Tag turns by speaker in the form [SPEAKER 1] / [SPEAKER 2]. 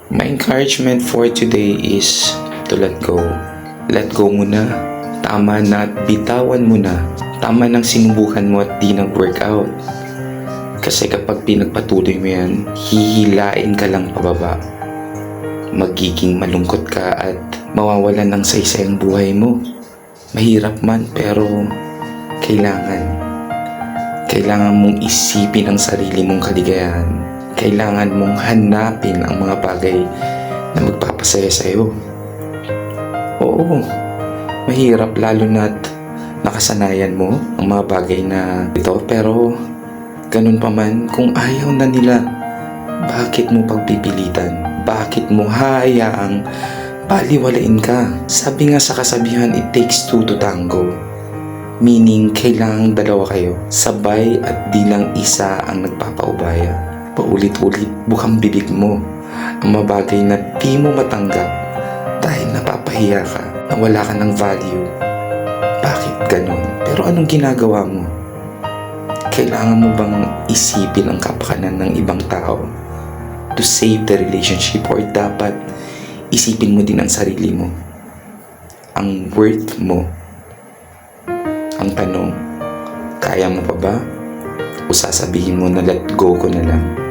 [SPEAKER 1] My encouragement for today is to let go. Let go mo na. Tama na at bitawan mo na. Tama nang sinubukan mo at di nag-workout. Kasi kapag pinagpatuloy mo yan, hihilain ka lang pababa. Magiging malungkot ka at mawawalan ng saysay ang buhay mo. Mahirap man pero kailangan mong isipin ang sarili mong kaligayahan. Kailangan mong hanapin ang mga bagay na magpapasaya sa'yo. Oo, mahirap lalo na't nakasanayan mo ang mga bagay na ito, pero ganun pa man, kung ayaw na nila, bakit mo pagpipilitan? Bakit mo hayaang baliwalain ka? Sabi nga sa kasabihan, it takes two to tango. Meaning, kailangang dalawa kayo, sabay at di lang isa ang nagpapaubaya. Paulit-ulit bukang bibig mo ang mga bagay na di mo matanggap dahil napapahiya ka na wala ka ng value. Bakit ganon? Pero anong ginagawa mo? Kailangan mo bang isipin ang kapakanan ng ibang tao to save the relationship, or dapat isipin mo din ang sarili mo, ang worth mo? Ang tanong, kaya mo pa ba? O sasabihin mo na let go ko na lang?